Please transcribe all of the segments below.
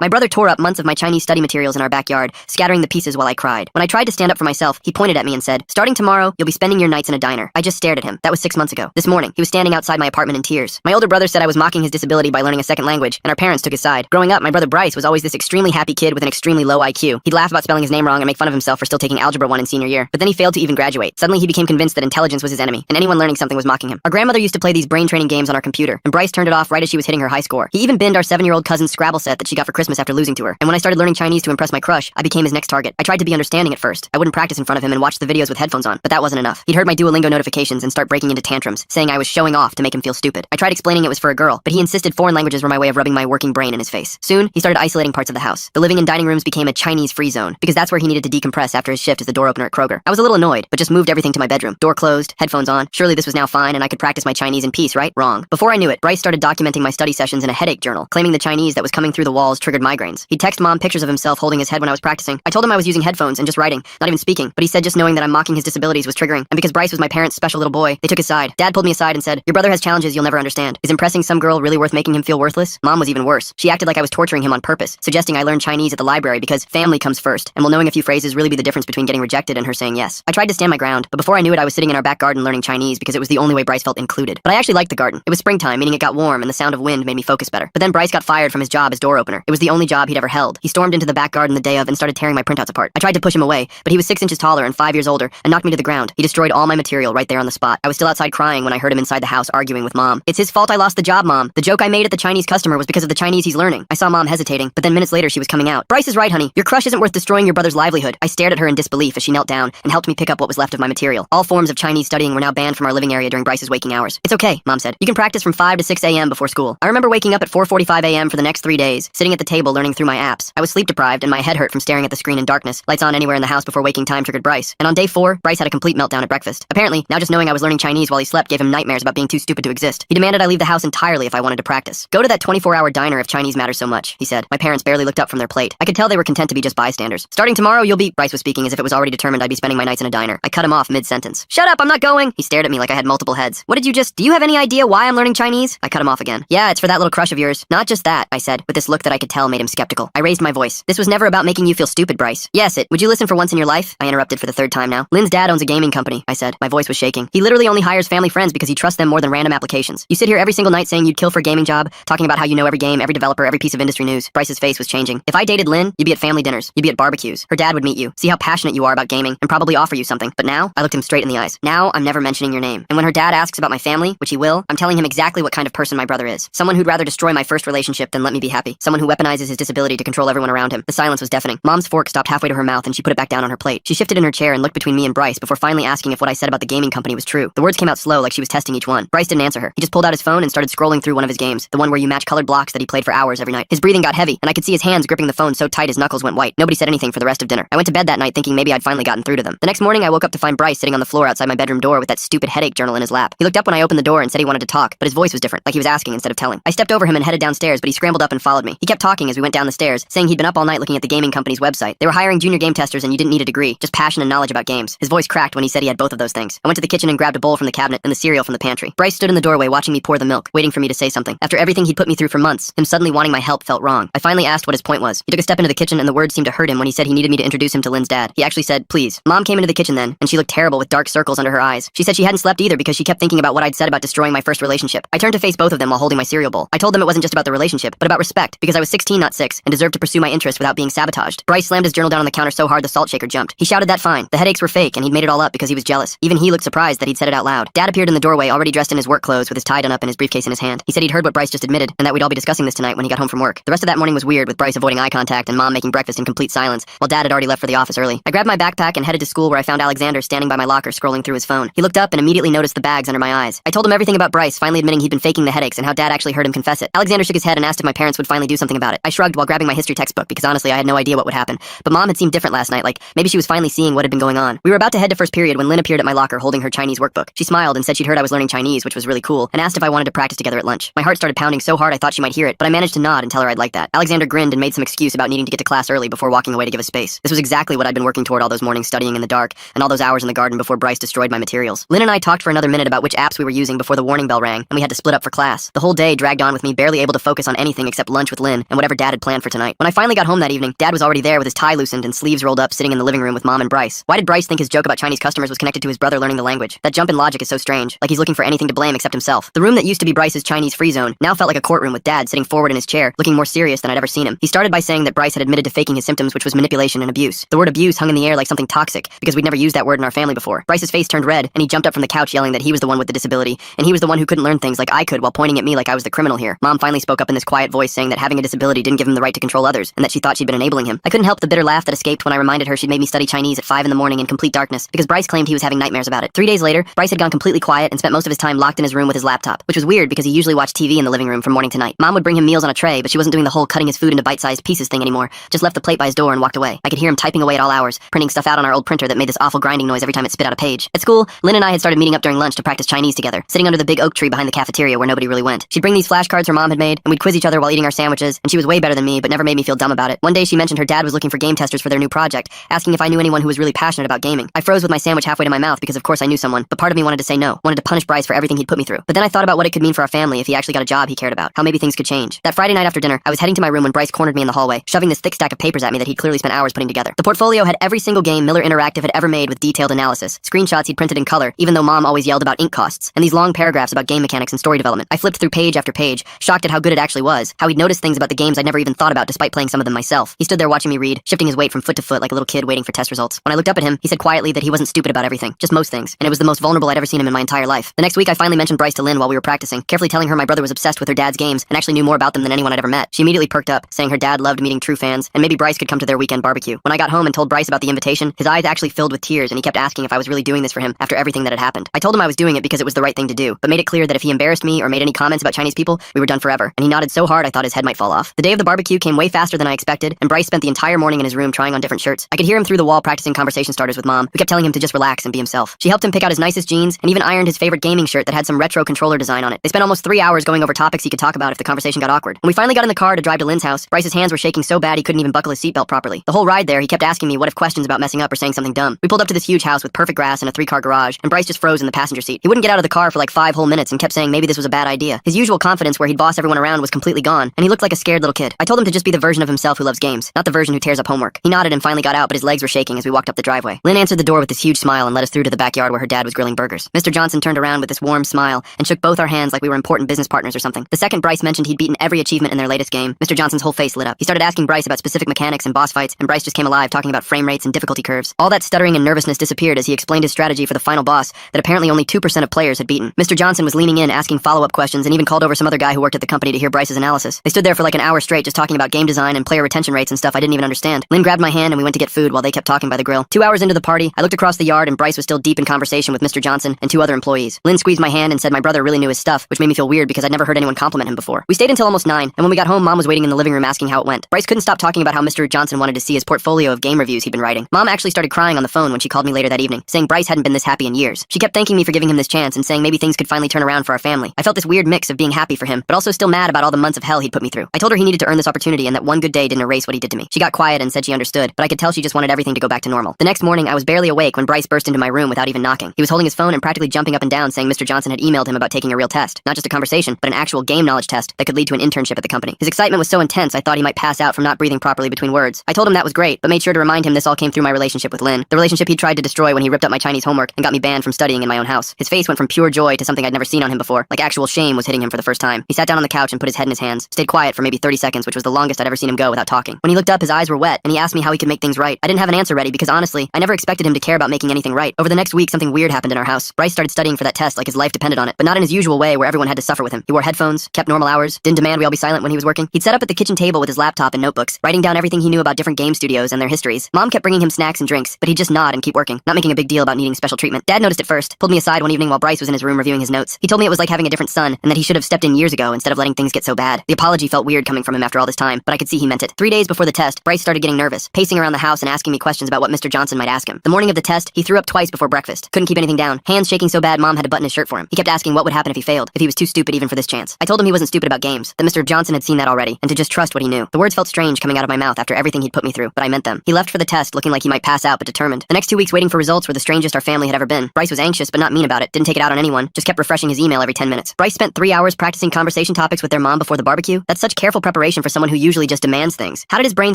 My brother tore up months of my Chinese study materials in our backyard, scattering the pieces while I cried. When I tried to stand up for myself, he pointed at me and said, "Starting tomorrow, you'll be spending your nights in a diner." I just stared at him. That was 6 months ago. This morning, he was standing outside my apartment in tears. My older brother said I was mocking his disability by learning a second language, and our parents took his side. Growing up, my brother Bryce was always this extremely happy kid with an extremely low IQ. He'd laugh about spelling his name wrong and make fun of himself for still taking Algebra 1 in senior year. But then he failed to even graduate. Suddenly, he became convinced that intelligence was his enemy, and anyone learning something was mocking him. Our grandmother used to play these brain-training games on our computer, and Bryce turned it off right as she was hitting her high score. He even binned our 7-year-old cousin's Scrabble set that she got for Christmas after losing to her. And when I started learning Chinese to impress my crush, I became his next target. I tried to be understanding at first. I wouldn't practice in front of him and watch the videos with headphones on, but that wasn't enough. He'd heard my Duolingo notifications and start breaking into tantrums, saying I was showing off to make him feel stupid. I tried explaining it was for a girl, but he insisted foreign languages were my way of rubbing my working brain in his face. Soon, he started isolating parts of the house. The living and dining rooms became a Chinese-free zone, because that's where he needed to decompress after his shift as the door opener at Kroger. I was a little annoyed, but just moved everything to my bedroom. Door closed, headphones on. Surely this was now fine and I could practice my Chinese in peace, right? Wrong. Before I knew it, Bryce started documenting my study sessions in a headache journal, claiming the Chinese that was coming through the walls triggered migraines. He'd text Mom pictures of himself holding his head when I was practicing. I told him I was using headphones and just writing, not even speaking, but he said just knowing that I'm mocking his disabilities was triggering. And because Bryce was my parents' special little boy, they took his side. Dad pulled me aside and said, "Your brother has challenges you'll never understand. Is impressing some girl really worth making him feel worthless?" Mom was even worse. She acted like I was torturing him on purpose, suggesting I learn Chinese at the library because family comes first, and will knowing a few phrases really be the difference between getting rejected and her saying yes. I tried to stand my ground, but before I knew it, I was sitting in our back garden learning Chinese because it was the only way Bryce felt included. But I actually liked the garden. It was springtime, meaning it got warm, and the sound of wind made me focus better. But then Bryce got fired from his job as door opener. It was the only job he'd ever held. He stormed into the back garden the day of and started tearing my printouts apart. I tried to push him away, but he was 6 inches taller and 5 years older and knocked me to the ground. He destroyed all my material right there on the spot. I was still outside crying when I heard him inside the house arguing with Mom. "It's his fault I lost the job, Mom. The joke I made at the Chinese customer was because of the Chinese he's learning." I saw Mom hesitating, but then minutes later she was coming out. "Bryce is right, honey. Your crush isn't worth destroying your brother's livelihood." I stared at her in disbelief as she knelt down and helped me pick up what was left of my material. All forms of Chinese studying were now banned from our living area during Bryce's waking hours. "It's okay," Mom said. "You can practice from 5 to 6 a.m. before school." I remember waking up at 4:45 a.m. for the next 3 days, sitting at the table learning through my apps. I was sleep deprived and my head hurt from staring at the screen in darkness. Lights on anywhere in the house before waking time triggered Bryce. And on day 4, Bryce had a complete meltdown at breakfast. Apparently, now just knowing I was learning Chinese while he slept gave him nightmares about being too stupid to exist. He demanded I leave the house entirely if I wanted to practice. "Go to that 24-hour diner if Chinese matters so much," he said. My parents barely looked up from their plate. I could tell they were content to be just bystanders. "Starting tomorrow, you'll be—" Bryce was speaking as if it was already determined I'd be spending my nights in a diner. I cut him off mid-sentence. "Shut up, I'm not going!" He stared at me like I had multiple heads. "What did you just— Do you have any idea why I'm learning Chinese?" I cut him off again. "Yeah, it's for that little crush of yours." "Not just that," I said, with this look that I could tell made him skeptical. I raised my voice. "This was never about making you feel stupid, Bryce." "Yes, it— Would you listen for once in your life?" I interrupted for the 3rd time now. "Lynn's dad owns a gaming company," I said. My voice was shaking. "He literally only hires family friends because he trusts them more than random applications. You sit here every single night saying you'd kill for a gaming job, talking about how you know every game, every developer, every piece of industry news." Bryce's face was changing. "If I dated Lynn, you'd be at family dinners. You'd be at barbecues. Her dad would meet you, see how passionate you are about gaming, and probably offer you something. But now," I looked him straight in the eyes, "now I'm never mentioning your name. And when her dad asks about my family, which he will, I'm telling him exactly what kind of person my brother is. Someone who'd rather destroy my first relationship than let me be happy. Someone who weaponizes his disability to control everyone around him." The silence was deafening. Mom's fork stopped halfway to her mouth and she put it back down on her plate. She shifted in her chair and looked between me and Bryce before finally asking if what I said about the gaming company was true. The words came out slow like she was testing each one. Bryce didn't answer her. He just pulled out his phone and started scrolling through one of his games, the one where you match colored blocks that he played for hours every night. His breathing got heavy, and I could see his hands gripping the phone so tight his knuckles went white. Nobody said anything for the rest of dinner. I went to bed that night thinking maybe I'd finally gotten through to them. The next morning I woke up to find Bryce sitting on the floor outside my bedroom door with that stupid headache journal in his lap. He looked up when I opened the door and said he wanted to talk, but his voice was different, like he was asking instead of telling. I stepped over him and headed downstairs, but he scrambled up and followed me. He kept talking as we went down the stairs, saying he'd been up all night looking at the gaming company's website. They were hiring junior game testers and you didn't need a degree, just passion and knowledge about games. His voice cracked when he said he had both of those things. I went to the kitchen and grabbed a bowl from the cabinet and the cereal from the pantry. Bryce stood in the doorway watching me pour the milk, waiting for me to say something. After everything he'd put me through for months, him suddenly wanting my help felt wrong. I finally asked what his point was. He took a step into the kitchen and the words seemed to hurt him when he said he needed me to introduce him to Lynn's dad. He actually said, "Please." Mom came into the kitchen then, and she looked terrible with dark circles under her eyes. She said she hadn't slept either because she kept thinking about what I'd said about destroying my first relationship. I turned to face both of them while holding my cereal bowl. I told them it wasn't just about the relationship, but about respect, because I was 16, not 6, and deserved to pursue my interests without being sabotaged. Bryce slammed his journal down on the counter so hard the salt shaker jumped. He shouted that fine. The headaches were fake, and he'd made it all up because he was jealous. Even he looked surprised that he'd said it out loud. Dad appeared in the doorway, already dressed in his work clothes with his tie done up and his briefcase in his hand. He said he'd heard what Bryce just admitted, and that we'd all be discussing this tonight when he got home from work. The rest of that morning was weird, with Bryce avoiding eye contact and Mom making breakfast in complete silence, while Dad had already left for the office early. I grabbed my backpack and headed to school where I found Alexander standing by my locker scrolling through his phone. He looked up and immediately noticed the bags under my eyes. I told him everything about Bryce, finally admitting he'd been faking the headaches and how Dad actually heard him confess it. Alexander shook his head and asked if my parents would finally do something about it. I shrugged while grabbing my history textbook because honestly I had no idea what would happen. But Mom had seemed different last night, like maybe she was finally seeing what had been going on. We were about to head to first period when Lynn appeared at my locker holding her Chinese workbook. She smiled and said she'd heard I was learning Chinese, which was really cool, and asked if I wanted to practice together at lunch. My heart started pounding so hard I thought she might hear it, but I managed to nod and tell her I'd like that. Alexander grinned and made some excuse about needing to get to class early before walking away to give us space. This was exactly what I'd been working toward all those mornings studying in the dark, and all those hours in the garden before Bryce destroyed my materials. Lynn and I talked for another minute about which apps we were using before the warning bell rang, and we had to split up for class. The whole day dragged on with me barely able to focus on anything except lunch with Lynn and whatever whatever Dad had planned for tonight. When I finally got home that evening, Dad was already there with his tie loosened and sleeves rolled up, sitting in the living room with Mom and Bryce. Why did Bryce think his joke about Chinese customers was connected to his brother learning the language? That jump in logic is so strange, like he's looking for anything to blame except himself. The room that used to be Bryce's Chinese free zone now felt like a courtroom with Dad sitting forward in his chair, looking more serious than I'd ever seen him. He started by saying that Bryce had admitted to faking his symptoms, which was manipulation and abuse. The word abuse hung in the air like something toxic, because we'd never used that word in our family before. Bryce's face turned red, and he jumped up from the couch yelling that he was the one with the disability, and he was the one who couldn't learn things like I could while pointing at me like I was the criminal here. Mom finally spoke up in this quiet voice, saying that having a disability didn't give him the right to control others, and that she thought she'd been enabling him. I couldn't help the bitter laugh that escaped when I reminded her she'd made me study Chinese at 5 in the morning in complete darkness, because Bryce claimed he was having nightmares about it. 3 days later, Bryce had gone completely quiet and spent most of his time locked in his room with his laptop, which was weird because he usually watched TV in the living room from morning to night. Mom would bring him meals on a tray, but she wasn't doing the whole cutting his food into bite-sized pieces thing anymore, just left the plate by his door and walked away. I could hear him typing away at all hours, printing stuff out on our old printer that made this awful grinding noise every time it spit out a page. At school, Lynn and I had started meeting up during lunch to practice Chinese together, sitting under the big oak tree behind the cafeteria where nobody really went. She'd bring these flashcards her mom had made, and we'd quiz each other while eating our sandwiches, and she was way better than me, but never made me feel dumb about it. One day she mentioned her dad was looking for game testers for their new project, asking if I knew anyone who was really passionate about gaming. I froze with my sandwich halfway to my mouth because of course I knew someone, but part of me wanted to say no, wanted to punish Bryce for everything he'd put me through. But then I thought about what it could mean for our family if he actually got a job he cared about, how maybe things could change. That Friday night after dinner, I was heading to my room when Bryce cornered me in the hallway, shoving this thick stack of papers at me that he'd clearly spent hours putting together. The portfolio had every single game Miller Interactive had ever made with detailed analysis, screenshots he'd printed in color, even though Mom always yelled about ink costs, and these long paragraphs about game mechanics and story development. I flipped through page after page, shocked at how good it actually was, how he'd noticed things about the games I'd never even thought about despite playing some of them myself. He stood there watching me read, shifting his weight from foot to foot like a little kid waiting for test results. When I looked up at him, he said quietly that he wasn't stupid about everything, just most things, and it was the most vulnerable I'd ever seen him in my entire life. The next week I finally mentioned Bryce to Lynn while we were practicing, carefully telling her my brother was obsessed with her dad's games and actually knew more about them than anyone I'd ever met. She immediately perked up, saying her dad loved meeting true fans, and maybe Bryce could come to their weekend barbecue. When I got home and told Bryce about the invitation, his eyes actually filled with tears, and he kept asking if I was really doing this for him after everything that had happened. I told him I was doing it because it was the right thing to do, but made it clear that if he embarrassed me or made any comments about Chinese people, we were done forever, and he nodded so hard I thought his head might fall off. The day of the barbecue came way faster than I expected, and Bryce spent the entire morning in his room trying on different shirts. I could hear him through the wall practicing conversation starters with Mom, who kept telling him to just relax and be himself. She helped him pick out his nicest jeans, and even ironed his favorite gaming shirt that had some retro controller design on it. They spent almost 3 hours going over topics he could talk about if the conversation got awkward. When we finally got in the car to drive to Lynn's house, Bryce's hands were shaking so bad he couldn't even buckle his seatbelt properly. The whole ride there, he kept asking me what if questions about messing up or saying something dumb. We pulled up to this huge house with perfect grass and a 3-car garage, and Bryce just froze in the passenger seat. He wouldn't get out of the car for like 5 whole minutes and kept saying maybe this was a bad idea. His usual confidence where he'd boss everyone around was completely gone, and he looked like a scared little kid. I told him to just be the version of himself who loves games, not the version who tears up homework. He nodded and finally got out, but his legs were shaking as we walked up the driveway. Lynn answered the door with this huge smile and led us through to the backyard where her dad was grilling burgers. Mr. Johnson turned around with this warm smile and shook both our hands like we were important business partners or something. The second Bryce mentioned he'd beaten every achievement in their latest game, Mr. Johnson's whole face lit up. He started asking Bryce about specific mechanics and boss fights, and Bryce just came alive talking about frame rates and difficulty curves. All that stuttering and nervousness disappeared as he explained his strategy for the final boss that apparently only 2% of players had beaten. Mr. Johnson was leaning in, asking follow-up questions, and even called over some other guy who worked at the company to hear Bryce's analysis. They stood there for like an hour straight just talking about game design and player retention rates and stuff I didn't even understand. Lynn grabbed my hand and we went to get food while they kept talking by the grill. 2 hours into the party, I looked across the yard and Bryce was still deep in conversation with Mr. Johnson and 2 other employees. Lynn squeezed my hand and said my brother really knew his stuff, which made me feel weird because I'd never heard anyone compliment him before. We stayed until almost 9, and when we got home, Mom was waiting in the living room asking how it went. Bryce couldn't stop talking about how Mr. Johnson wanted to see his portfolio of game reviews he'd been writing. Mom actually started crying on the phone when she called me later that evening, saying Bryce hadn't been this happy in years. She kept thanking me for giving him this chance and saying maybe things could finally turn around for our family. I felt this weird mix of being happy for him, but also still mad about all the months of hell he'd put me through. I told her he needed to earn this opportunity and that one good day didn't erase what he did to me. She got quiet and said she understood, but I could tell she just wanted everything to go back to normal. The next morning, I was barely awake when Bryce burst into my room without even knocking. He was holding his phone and practically jumping up and down, saying Mr. Johnson had emailed him about taking a real test. Not just a conversation, but an actual game knowledge test that could lead to an internship at the company. His excitement was so intense I thought he might pass out from not breathing properly between words. I told him that was great, but made sure to remind him this all came through my relationship with Lynn, the relationship he tried to destroy when he ripped up my Chinese homework and got me banned from studying in my own house. His face went from pure joy to something I'd never seen on him before, like actual shame was hitting him for the first time. He sat down on the couch and put his head in his hands, stayed quiet for maybe 30 seconds, which was the longest I'd ever seen him go without talking. When he looked up, his eyes were wet, and he asked me how he could make things right. I didn't have an answer ready because honestly, I never expected him to care about making anything right. Over the next week, something weird happened in our house. Bryce started studying for that test like his life depended on it, but not in his usual way where everyone had to suffer with him. He wore headphones, kept normal hours, didn't demand we all be silent when he was working. He'd set up at the kitchen table with his laptop and notebooks, writing down everything he knew about different game studios and their histories. Mom kept bringing him snacks and drinks, but he'd just nod and keep working, not making a big deal about needing special treatment. Dad noticed it first, pulled me aside one evening while Bryce was in his room reviewing his notes. He told me it was like having a different son, and that he should have stepped in years ago instead of letting things get so bad. The apology felt weird coming from him after all this time, but I could see he meant it. 3 days before the test, Bryce started getting nervous, pacing around the house and asking me questions about what Mr. Johnson might ask him. The morning of the test, he threw up twice before breakfast. Couldn't keep anything down. Hands shaking so bad Mom had to button his shirt for him. He kept asking what would happen if he failed, if he was too stupid even for this chance. I told him he wasn't stupid about games, that Mr. Johnson had seen that already, and to just trust what he knew. The words felt strange coming out of my mouth after everything he'd put me through, but I meant them. He left for the test looking like he might pass out but determined. The next 2 weeks waiting for results were the strangest our family had ever been. Bryce was anxious but not mean about it, didn't take it out on anyone, just kept refreshing his email every 10 minutes. Bryce spent 3 hours practicing conversation topics with their mom before the barbecue. That's such careful preparation preparation for someone who usually just demands things. How did his brain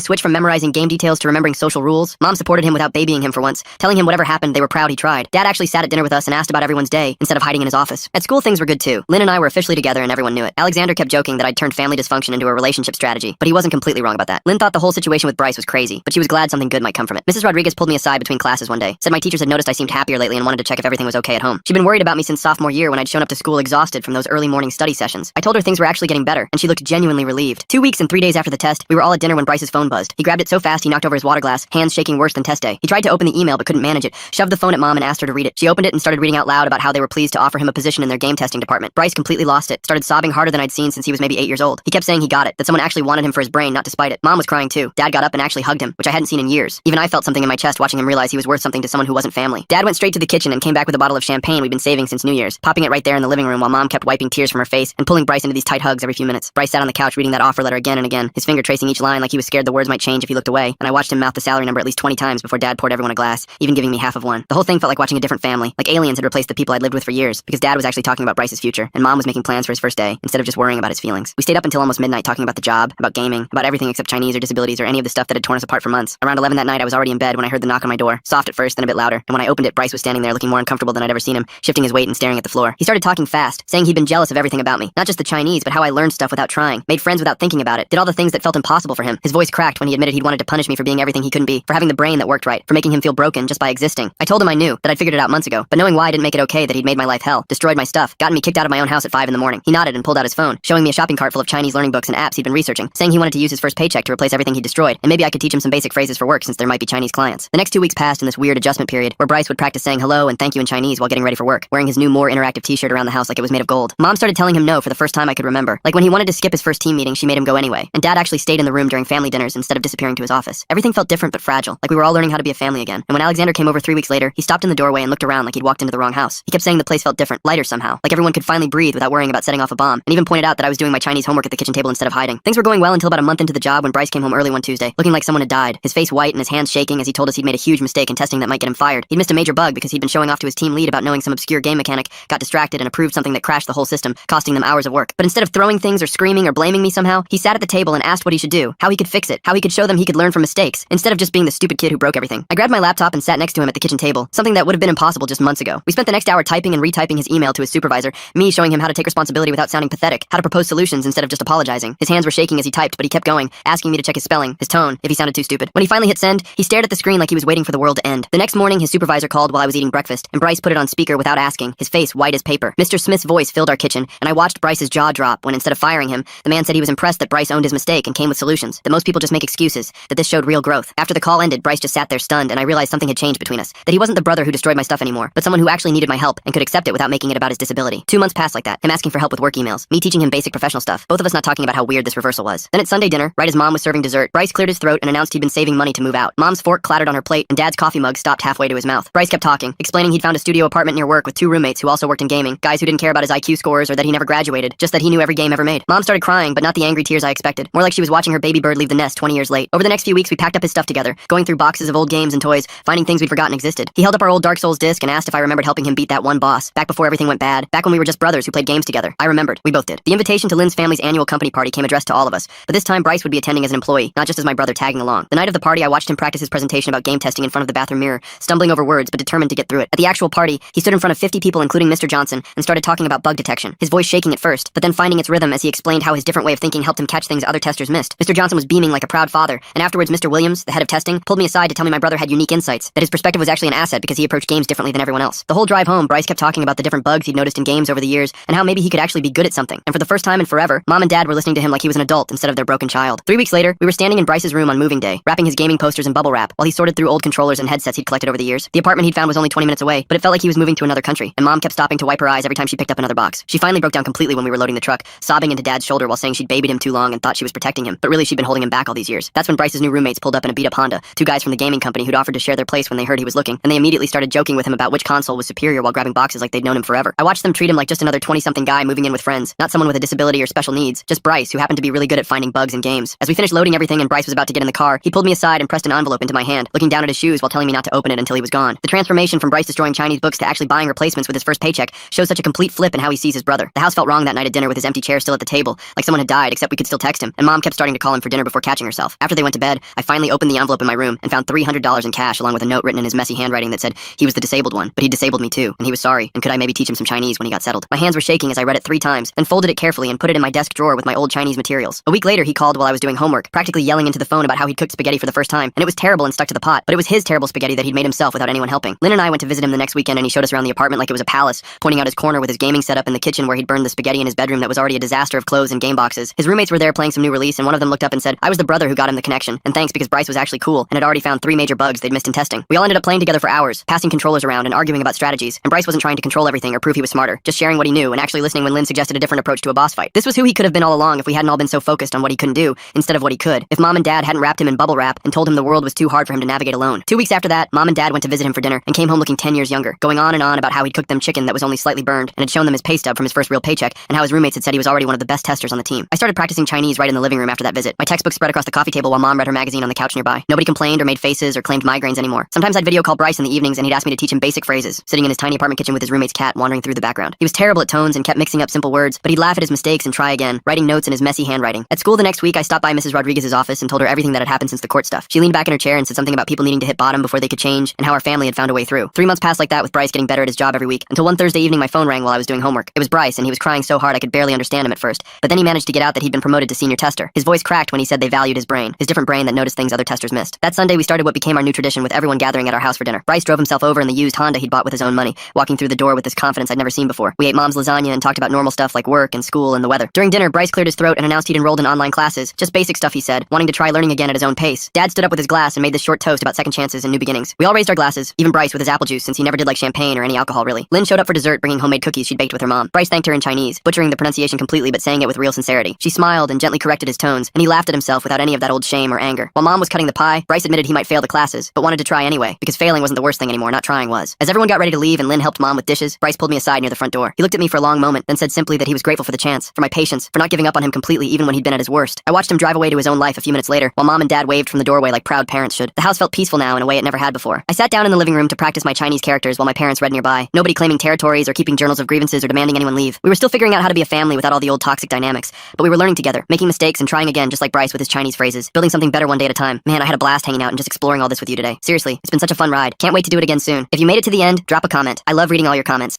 switch from memorizing game details to remembering social rules? Mom supported him without babying him for once, telling him whatever happened, they were proud he tried. Dad actually sat at dinner with us and asked about everyone's day, instead of hiding in his office. At school, things were good too. Lynn and I were officially together and everyone knew it. Alexander kept joking that I'd turned family dysfunction into a relationship strategy, but he wasn't completely wrong about that. Lynn thought the whole situation with Bryce was crazy, but she was glad something good might come from it. Mrs. Rodriguez pulled me aside between classes one day, said my teachers had noticed I seemed happier lately and wanted to check if everything was okay at home. She'd been worried about me since sophomore year when I'd shown up to school exhausted from those early morning study sessions. I told her things were actually getting better, and she looked genuinely relieved. 2 weeks and 3 days after the test, we were all at dinner when Bryce's phone buzzed. He grabbed it so fast he knocked over his water glass, hands shaking worse than test day. He tried to open the email but couldn't manage it, shoved the phone at Mom and asked her to read it. She opened it and started reading out loud about how they were pleased to offer him a position in their game testing department. Bryce completely lost it, started sobbing harder than I'd seen since he was maybe 8 years old. He kept saying he got it, that someone actually wanted him for his brain, not despite it. Mom was crying too. Dad got up and actually hugged him, which I hadn't seen in years. Even I felt something in my chest watching him realize he was worth something to someone who wasn't family. Dad went straight to the kitchen and came back with a bottle of champagne we'd been saving since New Year's, popping it right there in the living room while Mom kept wiping tears from her face and pulling Bryce into these tight hugs every few minutes. Bryce sat on the couch reading that offer letter again and again, his finger tracing each line like he was scared the words might change if he looked away, and I watched him mouth the salary number at least 20 times before Dad poured everyone a glass, even giving me half of one. The whole thing felt like watching a different family, like aliens had replaced the people I'd lived with for years, because Dad was actually talking about Bryce's future, and Mom was making plans for his first day, instead of just worrying about his feelings. We stayed up until almost midnight talking about the job, about gaming, about everything except Chinese or disabilities or any of the stuff that had torn us apart for months. Around 11 that night, I was already in bed when I heard the knock on my door, soft at first, then a bit louder, and when I opened it, Bryce was standing there looking more uncomfortable than I'd ever seen him, shifting his weight and staring at the floor. He started talking fast, saying he'd been jealous of everything about me, not just the Chinese, but how I learned stuff without trying, made friends without thinking about it, did all the things that felt impossible for him. His voice cracked when he admitted he'd wanted to punish me for being everything he couldn't be, for having the brain that worked right, for making him feel broken just by existing. I told him I knew, that I'd figured it out months ago, but knowing why didn't make it okay that he'd made my life hell, destroyed my stuff, gotten me kicked out of my own house at 5 in the morning. He nodded and pulled out his phone, showing me a shopping cart full of Chinese learning books and apps he'd been researching, saying he wanted to use his first paycheck to replace everything he destroyed, and maybe I could teach him some basic phrases for work since there might be Chinese clients. The next 2 weeks passed in this weird adjustment period where Bryce would practice saying hello and thank you in Chinese while getting ready for work, wearing his new more interactive t-shirt around the house like it was made of gold. Mom started telling him no for the first time I could remember. Like when he wanted to skip his first team meeting, she made him go anyway, and Dad actually stayed in the room during family dinners instead of disappearing to his office. Everything felt different but fragile, like we were all learning how to be a family again. And when Alexander came over 3 weeks later, he stopped in the doorway and looked around like he'd walked into the wrong house. He kept saying the place felt different, lighter somehow, like everyone could finally breathe without worrying about setting off a bomb, and even pointed out that I was doing my Chinese homework at the kitchen table instead of hiding. Things were going well until about a month into the job when Bryce came home early one Tuesday, looking like someone had died, his face white and his hands shaking as he told us he'd made a huge mistake in testing that might get him fired. He'd missed a major bug because he'd been showing off to his team lead about knowing some obscure game mechanic, got distracted and approved something that crashed the whole system, costing them hours of work. But instead of throwing things or screaming or blaming me somehow, he sat at the table and asked what he should do, how he could fix it, how he could show them he could learn from mistakes, instead of just being the stupid kid who broke everything. I grabbed my laptop and sat next to him at the kitchen table, something that would have been impossible just months ago. We spent the next hour typing and retyping his email to his supervisor, me showing him how to take responsibility without sounding pathetic, how to propose solutions instead of just apologizing. His hands were shaking as he typed, but he kept going, asking me to check his spelling, his tone, if he sounded too stupid. When he finally hit send, he stared at the screen like he was waiting for the world to end. The next morning, his supervisor called while I was eating breakfast, and Bryce put it on speaker without asking, his face white as paper. Mr. Smith's voice filled our kitchen, and I watched Bryce's jaw drop when instead of firing him, the man said he was impressed that Bryce owned his mistake and came with solutions, that most people just make excuses, that this showed real growth. After the call ended, Bryce just sat there stunned, and I realized something had changed between us, that he wasn't the brother who destroyed my stuff anymore, but someone who actually needed my help and could accept it without making it about his disability. 2 months passed like that, him asking for help with work emails, me teaching him basic professional stuff, both of us not talking about how weird this reversal was. Then at Sunday dinner, right as Mom was serving dessert, Bryce cleared his throat and announced he'd been saving money to move out. Mom's fork clattered on her plate, and Dad's coffee mug stopped halfway to his mouth. Bryce kept talking, explaining he'd found a studio apartment near work with 2 roommates who also worked in gaming, guys who didn't care about his IQ scores or that he never graduated, just that he knew every game ever made. Mom started crying, but not the angry tears I expected, more like she was watching her baby bird leave the nest 20 years late. Over the next few weeks, we packed up his stuff together, going through boxes of old games and toys, finding things we'd forgotten existed. He held up our old Dark Souls disc and asked if I remembered helping him beat that one boss, back before everything went bad, back when we were just brothers who played games together. I remembered. We both did. The invitation to Lynn's family's annual company party came addressed to all of us, but this time Bryce would be attending as an employee, not just as my brother tagging along. The night of the party, I watched him practice his presentation about game testing in front of the bathroom mirror, stumbling over words but determined to get through it. At the actual party, he stood in front of 50 people including Mr. Johnson and started talking about bug detection, his voice shaking at first, but then finding its rhythm as he explained how his different way of thinking helped him catch things other testers missed. Mr. Johnson was beaming like a proud father, and afterwards Mr. Williams, the head of testing, pulled me aside to tell me my brother had unique insights, that his perspective was actually an asset because he approached games differently than everyone else. The whole drive home, Bryce kept talking about the different bugs he'd noticed in games over the years and how maybe he could actually be good at something. And for the first time in forever, Mom and Dad were listening to him like he was an adult instead of their broken child. 3 weeks later, we were standing in Bryce's room on moving day, wrapping his gaming posters in bubble wrap while he sorted through old controllers and headsets he'd collected over the years. The apartment he'd found was only 20 minutes away, but it felt like he was moving to another country, and Mom kept stopping to wipe her eyes every time she picked up another box. She finally broke down completely when we were loading the truck, sobbing into Dad's shoulder while saying she'd babied him too long and thought she was protecting him, but really she'd been holding him back all these years. That's when Bryce's new roommates pulled up in a beat-up Honda, 2 guys from the gaming company who'd offered to share their place when they heard he was looking, and they immediately started joking with him about which console was superior while grabbing boxes like they'd known him forever. I watched them treat him like just another 20-something guy moving in with friends, not someone with a disability or special needs, just Bryce, who happened to be really good at finding bugs in games. As we finished loading everything and Bryce was about to get in the car, he pulled me aside and pressed an envelope into my hand, looking down at his shoes while telling me not to open it until he was gone. The transformation from Bryce destroying Chinese books to actually buying replacements with his first paycheck shows such a complete flip in how he sees his brother. The house felt wrong that night at dinner with his empty chair still at the table, like someone had died, except we could still text him, and Mom kept starting to call him for dinner before catching herself. After they went to bed, I finally opened the envelope in my room and found $300 in cash along with a note written in his messy handwriting that said he was the disabled one, but he disabled me too, and he was sorry, and could I maybe teach him some Chinese when he got settled. My hands were shaking as I read it 3 times, then folded it carefully and put it in my desk drawer with my old Chinese materials. A week later, he called while I was doing homework, practically yelling into the phone about how he'd cooked spaghetti for the first time, and it was terrible and stuck to the pot, but it was his terrible spaghetti that he'd made himself without anyone helping. Lynn and I went to visit him the next weekend, and he showed us around the apartment like it was a palace, pointing out his corner with his gaming setup in the kitchen where he'd burned the spaghetti in his bedroom that was already a disaster of clothes and game boxes. His roommates were there playing some new release, and one of them looked up and said, I was the brother who got him the connection, and thanks because Bryce was actually cool and had already found 3 major bugs they'd missed in testing. We all ended up playing together for hours, passing controllers around and arguing about strategies, and Bryce wasn't trying to control everything or prove he was smarter, just sharing what he knew and actually listening when Lynn suggested a different approach to a boss fight. This was who he could have been all along if we hadn't all been so focused on what he couldn't do instead of what he could. If Mom and Dad hadn't wrapped him in bubble wrap and told him the world was too hard for him to navigate alone. 2 weeks after that, Mom and Dad went to visit him for dinner and came home looking 10 years younger, going on and on about how he'd cooked them chicken that was only slightly burned and had shown them his pay stub from his first real paycheck, and how his roommates had said he was already one of the best testers on the team. I started practicing Chinese right in the living room after that visit. My textbook spread across the coffee table while Mom read her magazine on the couch nearby. Nobody complained or made faces or claimed migraines anymore. Sometimes I'd video call Bryce in the evenings and he'd ask me to teach him basic phrases, sitting in his tiny apartment kitchen with his roommate's cat wandering through the background. He was terrible at tones and kept mixing up simple words, but he'd laugh at his mistakes and try again, writing notes in his messy handwriting. At school the next week, I stopped by Mrs. Rodriguez's office and told her everything that had happened since the court stuff. She leaned back in her chair and said something about people needing to hit bottom before they could change, and how our family had found a way through. 3 months passed like that, with Bryce getting better at his job every week, until one Thursday evening my phone rang while I was doing homework. It was Bryce, and he was crying so hard I could barely understand him at first, but then he managed to get out that he'd been promoted to senior tester. His voice cracked when he said they valued his brain, his different brain that noticed things other testers missed. That Sunday we started what became our new tradition, with everyone gathering at our house for dinner. Bryce drove himself over in the used Honda he'd bought with his own money, walking through the door with this confidence I'd never seen before. We ate Mom's lasagna and talked about normal stuff like work and school and the weather. During dinner, Bryce cleared his throat and announced he'd enrolled in online classes. Just basic stuff, he said, wanting to try learning again at his own pace. Dad stood up with his glass and made this short toast about second chances and new beginnings. We all raised our glasses, even Bryce with his apple juice, since he never did like champagne or any alcohol really. Lynn showed up for dessert, bringing homemade cookies she'd baked with her mom. Bryce thanked her in Chinese, butchering the pronunciation completely but saying it with real sincerity. She smiled and gently corrected his tones, and he laughed at himself without any of that old shame or anger. While Mom was cutting the pie, Bryce admitted he might fail the classes, but wanted to try anyway, because failing wasn't the worst thing anymore, not trying was. As everyone got ready to leave and Lynn helped Mom with dishes, Bryce pulled me aside near the front door. He looked at me for a long moment, then said simply that he was grateful for the chance, for my patience, for not giving up on him completely even when he'd been at his worst. I watched him drive away to his own life a few minutes later, while Mom and Dad waved from the doorway like proud parents should. The house felt peaceful now in a way it never had before. I sat down in the living room to practice my Chinese characters while my parents read nearby, nobody claiming territories or keeping journals of grievances or demanding anyone leave. We were still figuring out how to be a family without all the old toxic dynamics, but we were learning together, making mistakes and trying again, just like Bryce with his Chinese phrases, building something better one day at a time. Man, I had a blast hanging out and just exploring all this with you today. Seriously, it's been such a fun ride. Can't wait to do it again soon. If you made it to the end, drop a comment. I love reading all your comments.